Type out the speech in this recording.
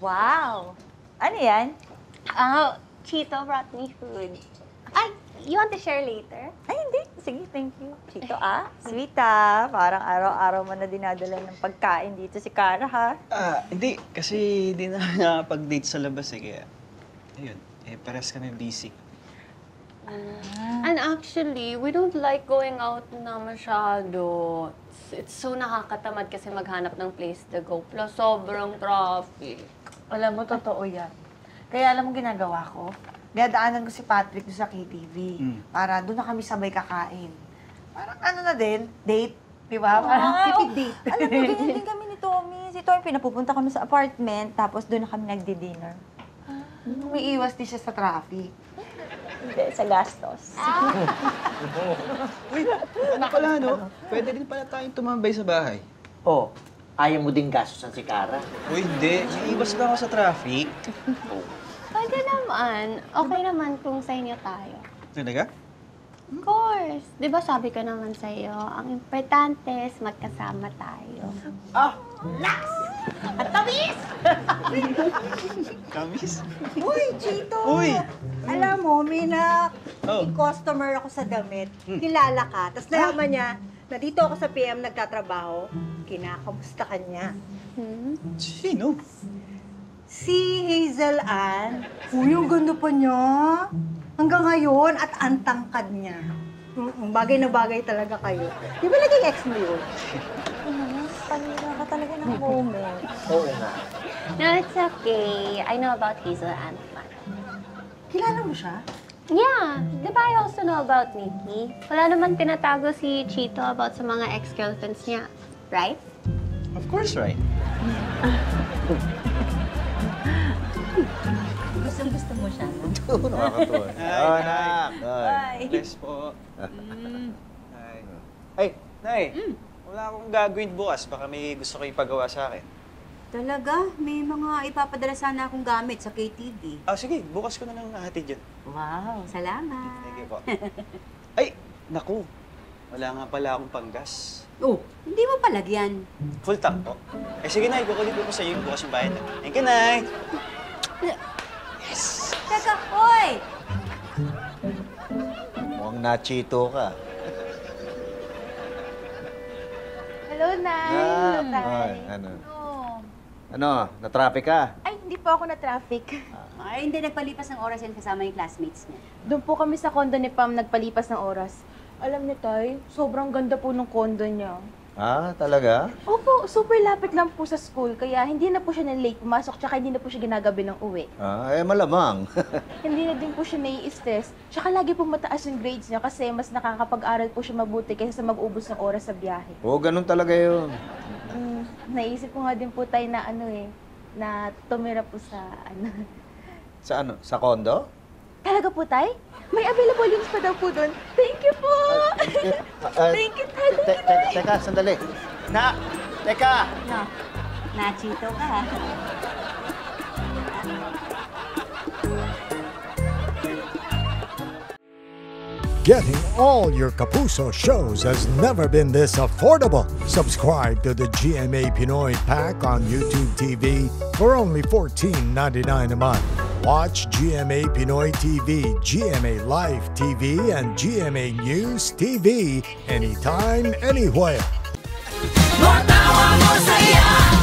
Wow! Ano yan? Chito brought me food. Ay, you want to share later? Ay, hindi. Sige, thank you. Chito, sweet Parang araw-araw mo na dinadala ng pagkain dito si Cara, ha? Hindi. Kasi hindi na nakapag-date sa labas Kaya, ayun. Pares kami busy. And actually, we don't like going out na masyado. It's so nakakatamad kasi maghanap ng place to go. Plus, sobrang traffic. Alam mo, totoo yan. Kaya alam mo ginagawa ko? Dinadaanan ko si Patrick doon sa KTV. Para doon na kami sabay kakain. Parang ano na din, date. Di ba? Parang tipid date. Alam mo, ganyan din kami ni Tommy. Si Tommy, pinapupunta kami sa apartment, tapos doon na kami nagdi-dinner. May iwas din siya sa traffic. Hindi, sa gastos. Uy, ano pala, no? Pwede din pala tayong tumambay sa bahay. Oh, ayaw mo din gastosan si Cara? Uy, hindi. Iiwas lang ako sa traffic. Pwede naman. Okay naman kung sa inyo tayo. Talaga? Of course. Di ba sabi ko naman sa'yo, ang importante is magkasama tayo. At tamis! Kamis? Uy, Chito! Uy! Alam mo, may customer ako sa damit. Kilala ka. Tapos nalaman niya na dito ako sa PM nagtatrabaho. Kinakamusta ka niya. Sino? Si Hazel Ann. Uy, ang ganda pa niya. Hanggang ngayon, at antangkad niya. Bagay na bagay talaga kayo. Di ba naging ex mo yun? Panira ka talaga ng moment. Oo nga. No, it's okay. I know about Hazel and Fun. Kilala mo siya? Yeah. Di ba I also know about Nikki? Wala naman tinatago si Chito about sa mga ex-girlfriends niya. Right? Of course, right. Gusto mo siya, no? Oo, nakakatuwa. Ay, anak. Ay. Bless po. Ay. Ay, Nay. Wala akong gagawin bukas. Baka may gusto kayo ipagawa sa akin. Talaga? May mga ipapadala sana akong gamit sa KTV. Sige. Bukas ko na lang nahatid yun. Wow, salamat. Thank you po. Ay, naku. Wala nga pala akong panggas. Oh, hindi mo palagyan. Full tank po. Sige, Nay. Kukulit ko sa iyo bukas yung bayad. Thank you, Nay. Yes! Teka, hoy! Mukhang nachito ka. Hello, Nay. Hello, Tay. Ano? Ano? Na-traffic ka? Ay, hindi po ako na-traffic. Ay, hindi. Nagpalipas ng oras yan kasama yung classmates niya. Doon po kami sa condo ni Pam nagpalipas ng oras. Alam niyo, Tay, sobrang ganda po ng condo niya. Talaga? Opo, super lapit lang po sa school, kaya hindi na po siya na-late pumasok, tsaka hindi na po siya ginagabi ng uwi. Malamang. Hindi na din po siya nai-stress, tsaka lagi po mataas yung grades niya kasi mas nakakapag-aral po siya mabuti kaysa sa mag-ubos ng oras sa biyahe. Oo, ganun talaga yun. Naisip ko nga din po tayo na na tumira po sa Sa ano? Sa condo? Talaga po, Tay? May available rooms pa daw po doon. Thank you po! Thank you, Tay! Teka, sandali. Teka! No, nachito ka ha. Getting all your Kapuso shows has never been this affordable. Subscribe to the GMA Pinoy Pack on YouTube TV for only $14.99 a month. Watch GMA Pinoy TV, GMA Live TV, and GMA News TV anytime, anywhere. Matawa mo saya.